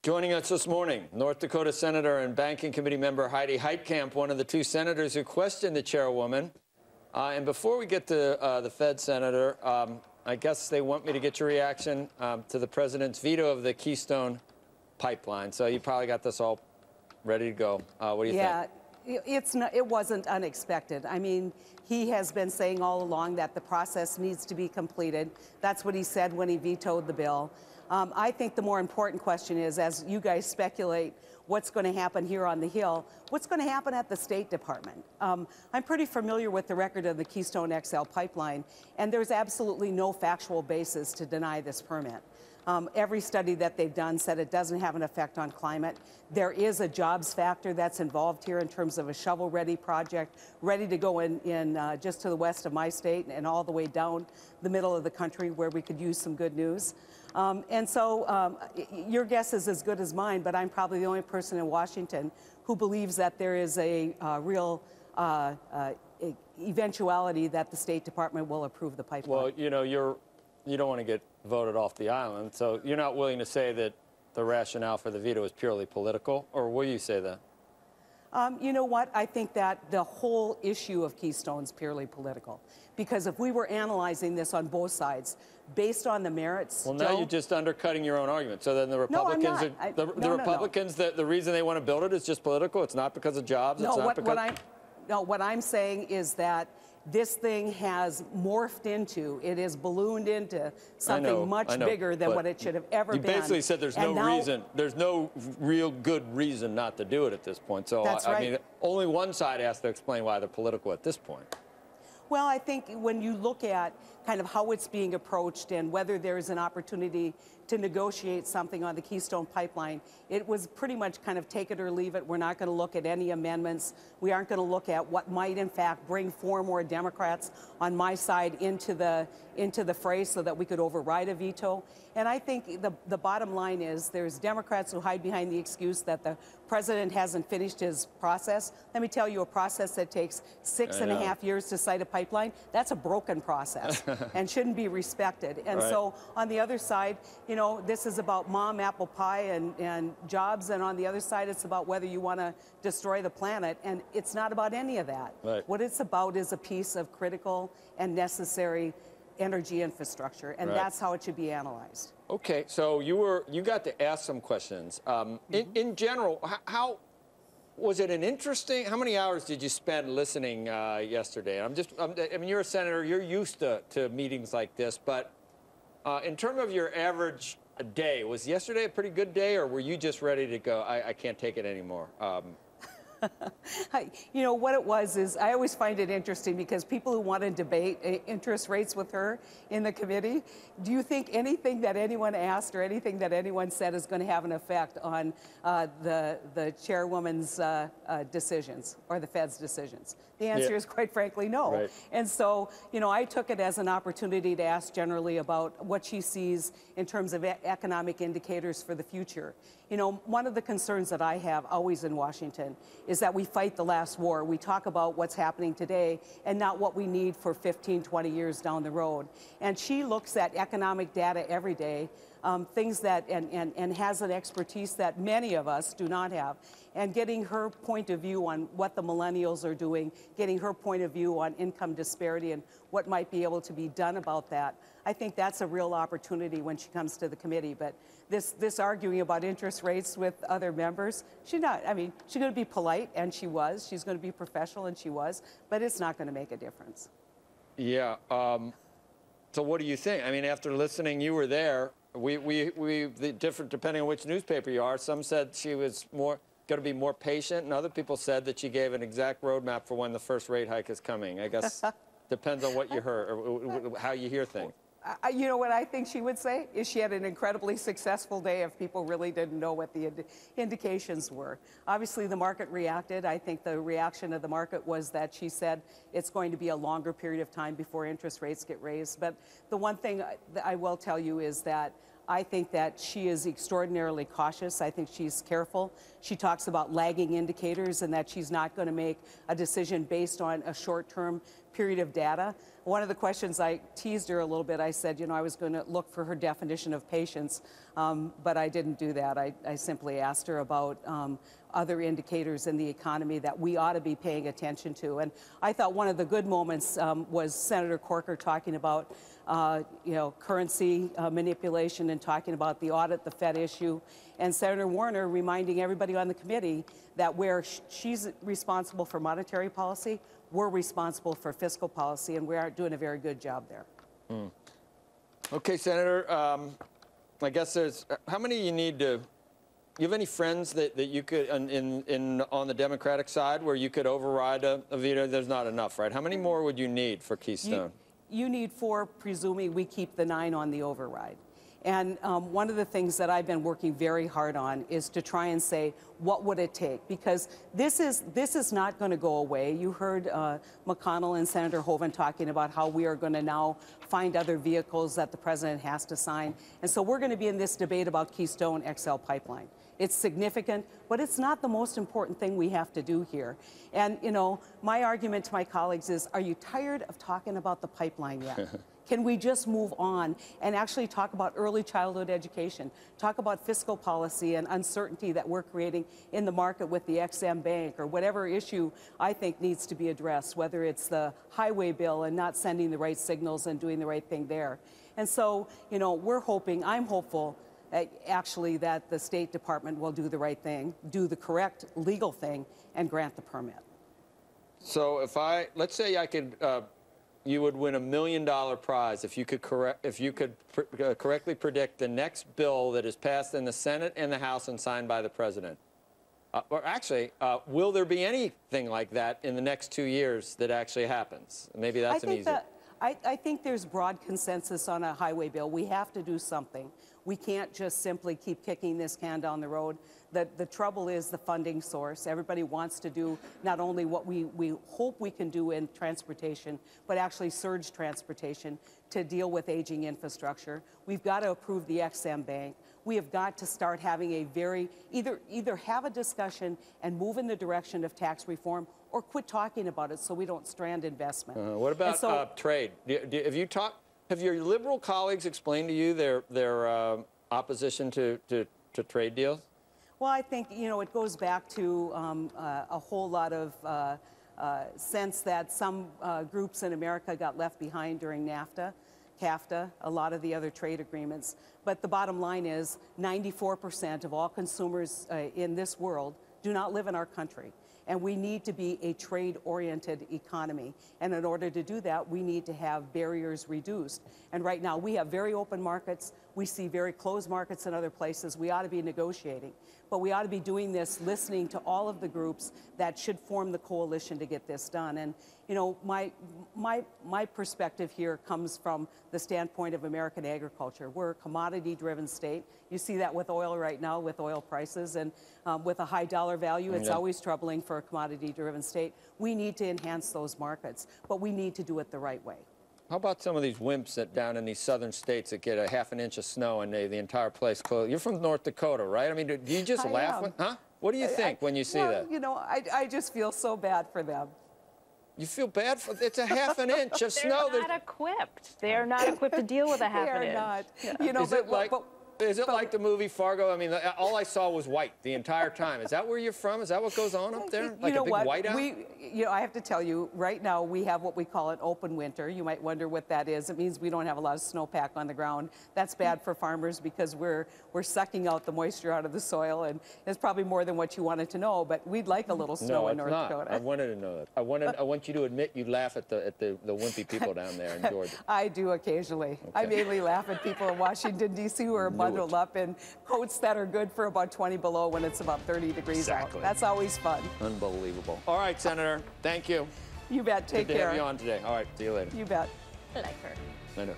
Joining us this morning, North Dakota Senator and Banking Committee member Heidi Heitkamp, one of the two senators who questioned the chairwoman. And before we get to the Fed, Senator, I guess they want me to get your reaction to the president's veto of the Keystone pipeline. So you probably got this all ready to go. What do you think? Yeah, it wasn't unexpected. I mean, he has been saying all along that the process needs to be completed. That's what he said when he vetoed the bill. I think the more important question is, as you guys speculate what's going to happen here on the Hill, what's going to happen at the State Department? I'm pretty familiar with the record of the Keystone XL pipeline, and there's absolutely no factual basis to deny this permit. Every study that they've done said it doesn't have an effect on climate. There is a jobs factor that's involved here in terms of a shovel-ready project, ready to go in just to the west of my state and all the way down the middle of the country where we could use some good news. And so your guess is as good as mine, but I'm probably the only person in Washington who believes that there is a real eventuality that the State Department will approve the pipeline. Well, you know, you don't want to get voted off the island, so you're not willing to say that the rationale for the veto is purely political, or will you say that? You know what? I think that the whole issue of Keystone is purely political. Because if we were analyzing this on both sides, based on the merits... Well, now you're just undercutting your own argument. So then the Republicans... No, I'm not. The Republicans, the reason they want to build it is just political? It's not because of jobs? No, it's not what I'm saying is that this thing has morphed into, it has ballooned into something much bigger than what it should have ever been. You basically said there's no real good reason not to do it at this point. So, that's right. I mean, only one side has to explain why they're political at this point. Well, I think when you look at kind of how it's being approached and whether there's an opportunity to negotiate something on the Keystone pipeline, it was pretty much kind of take it or leave it. We're not going to look at any amendments. We aren't going to look at what might, in fact, bring 4 more Democrats on my side into the fray so that we could override a veto. And I think the bottom line is there's Democrats who hide behind the excuse that the president hasn't finished his process. Let me tell you, a process that takes 6.5 years to cite a pipeline, that's a broken process and shouldn't be respected. And so on the other side, you know, this is about mom, apple pie, and jobs. And on the other side, it's about whether you want to destroy the planet. And it's not about any of that. Right. What it's about is a piece of critical and necessary energy infrastructure, and that's how it should be analyzed. Okay, so you got to ask some questions. In general, how was it an interesting? How many hours did you spend listening yesterday? I mean, you're a senator. You're used to meetings like this, but in terms of your average day, was yesterday a pretty good day, or were you just ready to go? I can't take it anymore. You know, what it was is I always find it interesting because people who want to debate interest rates with her in the committee, do you think anything that anyone asked or anything that anyone said is going to have an effect on the chairwoman's decisions or the Fed's decisions? The answer is, quite frankly, no. Right. And so, you know, I took it as an opportunity to ask generally about what she sees in terms of economic indicators for the future. You know, one of the concerns that I have always in Washington is that we fight the last war. We talk about what's happening today and not what we need for 15, 20 years down the road. And she looks at economic data every day, things that, and has an expertise that many of us do not have. And getting her point of view on what the millennials are doing, getting her point of view on income disparity and what might be able to be done about that, I think that's a real opportunity when she comes to the committee. But this arguing about interest rates with other members, she's not, I mean, she's going to be polite, and she was. She's going to be professional, and she was. But it's not going to make a difference. Yeah. So what do you think? I mean, after listening, you were there. The different, depending on which newspaper you are, some said she was going to be more patient, and other people said that she gave an exact roadmap for when the first rate hike is coming. I guess depends on what you heard or how you hear things. You know what I think she would say is she had an incredibly successful day if people really didn't know what the indications were. Obviously, the market reacted. I think the reaction of the market was that she said it's going to be a longer period of time before interest rates get raised. But the one thing that I will tell you is that I think that she is extraordinarily cautious. I think she's careful. She talks about lagging indicators and that she's not going to make a decision based on a short-term period of data. One of the questions I teased her a little bit, I said, you know, I was going to look for her definition of patience, but I didn't do that. I simply asked her about other indicators in the economy that we ought to be paying attention to. And I thought one of the good moments was Senator Corker talking about you know, currency manipulation and talking about the audit, the Fed issue, and Senator Warner reminding everybody on the committee that where she's responsible for monetary policy, we're responsible for fiscal policy, and we aren't doing a very good job there. Okay, Senator, I guess there's, how many you need to, you have any friends that you could, on the Democratic side, where you could override a veto? There's not enough, right? How many more would you need for Keystone? You need 4, presuming we keep the 9 on the override. And one of the things that I've been working very hard on is to try and say, what would it take? Because this is not going to go away. You heard McConnell and Senator Hoeven talking about how we are going to now find other vehicles that the president has to sign. And so we're going to be in this debate about Keystone XL pipeline. It's significant, but it's not the most important thing we have to do here. And, you know, my argument to my colleagues is, are you tired of talking about the pipeline yet? Can we just move on and actually talk about early childhood education, talk about fiscal policy and uncertainty that we're creating in the market with the XM Bank, or whatever issue I think needs to be addressed, whether it's the highway bill and not sending the right signals and doing the right thing there. And so, you know, I'm hopeful actually that the State Department will do the right thing, do the correct legal thing, and grant the permit. So let's say I could, you would win $1 million prize if you could correctly predict the next bill that is passed in the Senate and the House and signed by the president. Or actually, will there be anything like that in the next 2 years that actually happens? Maybe that's an easy. I think there's broad consensus on a highway bill. We have to do something. We can't just simply keep kicking this can down the road. The trouble is the funding source. Everybody wants to do not only what we hope we can do in transportation, but actually surge transportation to deal with aging infrastructure. We've got to approve the XM Bank. We have got to start having a either have a discussion and move in the direction of tax reform, or quit talking about it so we don't strand investment. What about trade? Have your liberal colleagues explained to you their opposition to trade deals? Well, I think, you know, it goes back to a whole lot of sense that some groups in America got left behind during NAFTA, CAFTA, a lot of the other trade agreements. But the bottom line is 94% of all consumers in this world do not live in our country. And we need to be a trade-oriented economy. And in order to do that, we need to have barriers reduced. And right now, we have very open markets. We see very closed markets in other places. We ought to be negotiating. But we ought to be doing this, listening to all of the groups that should form the coalition to get this done. And, you know, my perspective here comes from the standpoint of American agriculture. We're a commodity-driven state. You see that with oil right now, with oil prices. And with a high dollar value, it's always troubling for a commodity-driven state. We need to enhance those markets, but we need to do it the right way. How about some of these wimps that down in these southern states that get a ½ inch of snow and the entire place closed? You're from North Dakota, right? I mean, do you just laugh? Huh? What do you think when you see that? You know, I just feel so bad for them. You feel bad for it's a ½ an inch of snow. They're not equipped. They're not equipped to deal with a ½ an inch. They're not. You know, is it like the movie Fargo? I mean, all I saw was white the entire time. Is that where you're from? Is that what goes on up there? Like a big whiteout? You know, I have to tell you, right now we have what we call an open winter. You might wonder what that is. It means we don't have a lot of snowpack on the ground. That's bad for farmers because we're sucking out the moisture out of the soil, and it's probably more than what you wanted to know. But we'd like a little snow in North Dakota. I wanted to know that. I want you to admit you laugh at the wimpy people down there in Georgia. I do occasionally. Okay. I mainly laugh at people in Washington, D.C. who are bundled up in coats that are good for about 20 below when it's about 30 degrees out. That's always fun. Unbelievable. All right, Senator. Thank you. You bet. Take care. Good to have you on today. All right. See you later. You bet. I like her. I know.